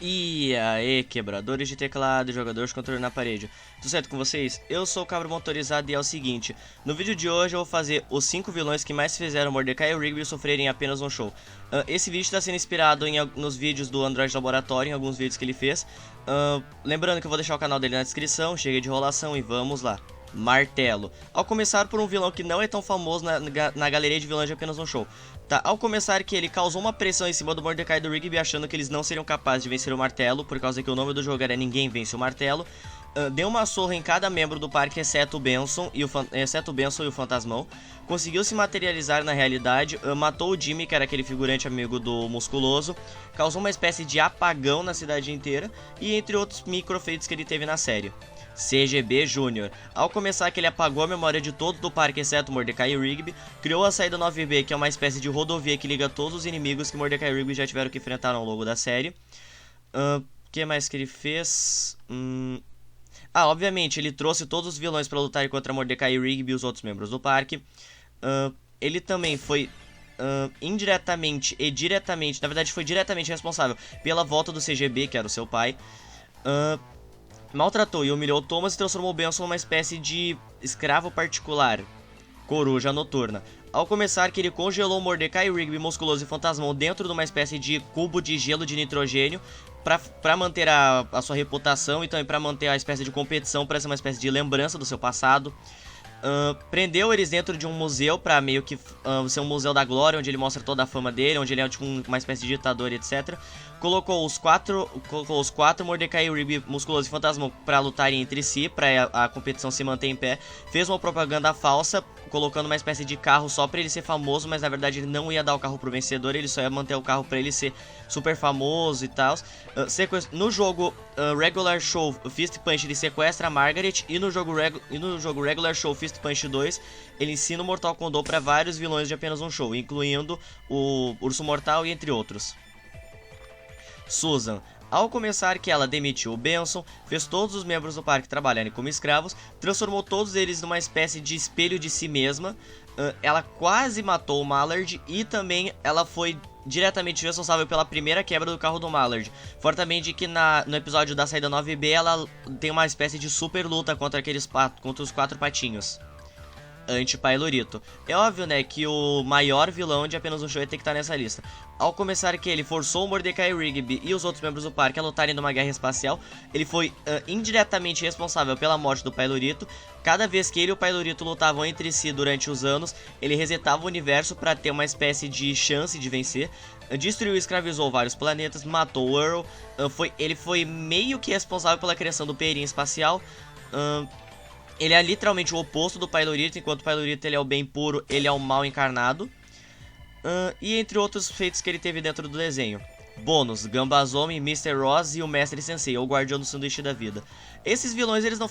E aí, quebradores de teclado e jogadores de controle na parede. Tudo certo com vocês? Eu sou o Cabra Motorizado e é o seguinte: no vídeo de hoje eu vou fazer os 5 vilões que mais fizeram Mordecai e o Rigby sofrerem apenas um show. Esse vídeo está sendo inspirado nos vídeos do Android Laboratório, em alguns vídeos que ele fez. Lembrando que eu vou deixar o canal dele na descrição, chega de enrolação e vamos lá. Martelo. Ao começar por um vilão que não é tão famoso na galeria de vilões de apenas um show. Tá, ao começar que ele causou uma pressão em cima do Mordecai e do Rigby, achando que eles não seriam capazes de vencer o Martelo, por causa que o nome do jogo era Ninguém Vence o Martelo. Deu uma surra em cada membro do parque, exceto o Benson e o Fantasmão. Conseguiu se materializar na realidade, matou o Jimmy, que era aquele figurante amigo do Musculoso. Causou uma espécie de apagão na cidade inteira, e entre outros microfeitos que ele teve na série. CGB Jr. Ao começar que ele apagou a memória de todos do parque, exceto Mordecai e Rigby, criou a saída 9B, que é uma espécie de rodovia que liga todos os inimigos que Mordecai e Rigby já tiveram que enfrentar ao longo da série. O que mais que ele fez? Obviamente, ele trouxe todos os vilões para lutar contra Mordecai e Rigby e os outros membros do parque. Ele também foi indiretamente e diretamente, na verdade foi diretamente responsável pela volta do CGB, que era o seu pai. Maltratou e humilhou Thomas e transformou o Benson numa espécie de escravo particular, coruja noturna. Ao começar que ele congelou Mordecai, Rigby, Musculoso e Fantasmão dentro de uma espécie de cubo de gelo de nitrogênio para manter a sua reputação e também para manter a espécie de competição, para ser uma espécie de lembrança do seu passado. Prendeu eles dentro de um museu para meio que ser um museu da glória, onde ele mostra toda a fama dele, onde ele é tipo uma espécie de ditador, etc. Colocou os quatro Mordecai, Rigby, Musculoso e Fantasmão para lutarem entre si, para a competição se manter em pé. Fez uma propaganda falsa, colocando uma espécie de carro só para ele ser famoso, mas na verdade ele não ia dar o carro pro vencedor, ele só ia manter o carro para ele ser super famoso e tal. No jogo Regular Show Fist Punch ele sequestra a Margaret, e no jogo Regular Show Fist Punch 2 ele ensina o Mortal Kombat para vários vilões de apenas um show, incluindo o Urso Mortal e entre outros. Susan. Ao começar que ela demitiu o Benson, fez todos os membros do parque trabalharem como escravos, transformou todos eles numa espécie de espelho de si mesma. Ela quase matou o Mallard e também ela foi diretamente responsável pela primeira quebra do carro do Mallard. Fora também de que no episódio da saída 9B ela tem uma espécie de super luta contra os 4 patinhos. Anti-Pylorito. É óbvio, né, que o maior vilão de apenas um show ia ter que estar nessa lista. Ao começar que ele forçou o Mordecai, Rigby e os outros membros do parque a lutarem numa guerra espacial, ele foi indiretamente responsável pela morte do Pylorito. Cada vez que ele e o Pylorito lutavam entre si durante os anos, ele resetava o universo para ter uma espécie de chance de vencer. Destruiu e escravizou vários planetas, matou o Earl. Ele foi meio que responsável pela criação do Peirinho Espacial. Ele é literalmente o oposto do Pylorito, enquanto o Pylorito ele é o bem puro, ele é o mal encarnado. E entre outros feitos que ele teve dentro do desenho. Bônus, Gambazome, Mr. Ross e o Mestre Sensei, ou Guardião do Sanduíche da Vida. Esses vilões eles não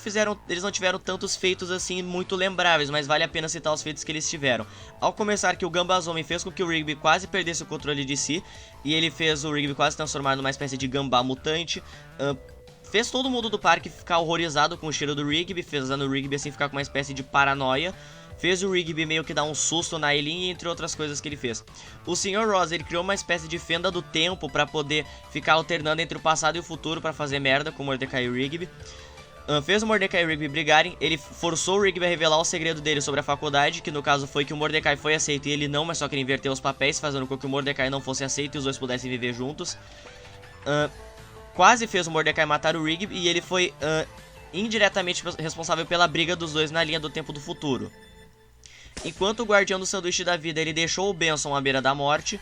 tiveram tantos feitos assim muito lembráveis, mas vale a pena citar os feitos que eles tiveram. Ao começar que o Gambazome fez com que o Rigby quase perdesse o controle de si, e ele fez o Rigby quase transformar numa espécie de gambá mutante. Fez todo mundo do parque ficar horrorizado com o cheiro do Rigby, fazendo o Rigby assim ficar com uma espécie de paranoia. Fez o Rigby meio que dar um susto na Eileen, entre outras coisas que ele fez. O Sr. Ross, ele criou uma espécie de fenda do tempo para poder ficar alternando entre o passado e o futuro para fazer merda com o Mordecai e o Rigby. Fez o Mordecai e o Rigby brigarem, ele forçou o Rigby a revelar o segredo dele sobre a faculdade, que no caso foi que o Mordecai foi aceito e ele não, mas só que ele inverteu os papéis, fazendo com que o Mordecai não fosse aceito e os dois pudessem viver juntos. Quase fez o Mordecai matar o Rigby e ele foi indiretamente responsável pela briga dos dois na linha do tempo do futuro. Enquanto o Guardião do Sanduíche da Vida ele deixou o Benson à beira da morte,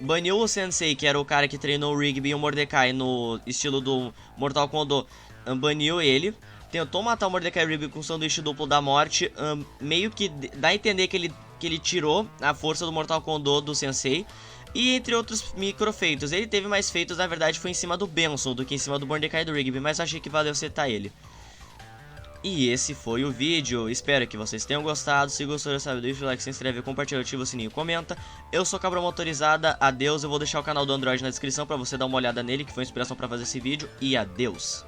baniu o Sensei, que era o cara que treinou o Rigby e o Mordecai no estilo do Mortal Kombat, baniu ele. Tentou matar o Mordecai e o Rigby com o sanduíche duplo da morte, meio que dá a entender que ele tirou a força do Mortal Kombat do Sensei. E entre outros microfeitos, ele teve mais feitos, na verdade foi em cima do Benson do que em cima do Mordecai e do Rigby, mas achei que valeu citar ele. E esse foi o vídeo, espero que vocês tenham gostado. Se gostou, já sabe, deixa o like, se inscreve, compartilha, ativa o sininho e comenta. Eu sou Cabra Motorizada, adeus, eu vou deixar o canal do Android na descrição pra você dar uma olhada nele, que foi inspiração pra fazer esse vídeo, e adeus.